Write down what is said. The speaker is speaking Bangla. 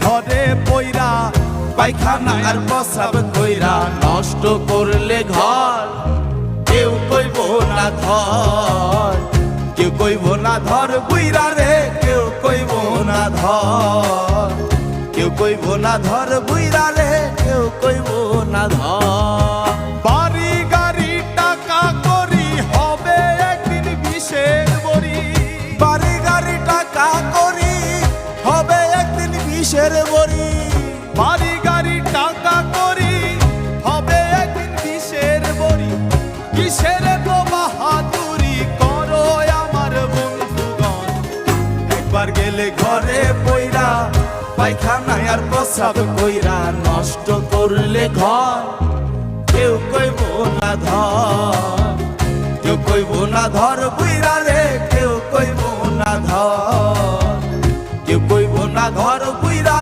ঘরে পইরা, পায়খানা আর প্রসাব কইরা নষ্ট করলে ঘর। কেউ কইব না ধর, কেউ কইব না ধর বুইরা রে, কেউ কইব না ধর, কেউ কইব না ধর বুইরা রে, কেউ কইব না ধর। বাড়ি গাড়ি টাকা করি হবে একদিন বিষের বড়ি, বাড়ি গাড়ি টাকা করি হবে একদিন বিষের বড়ি, বাড়ি গাড়ি টাকা করি হবে একদিন বিষের বড়ি। কিসের তো বাহাদুরি করো আমার বন্ধুগণ, একবার গেলে ঘরে পইরা, পায়খানায় আর প্রসাব কইরা নষ্ট করলে ঘর। কেউ কইব না ধর, কেউ কইব না ধর বুইরা রে, কেউ কইব না ধর।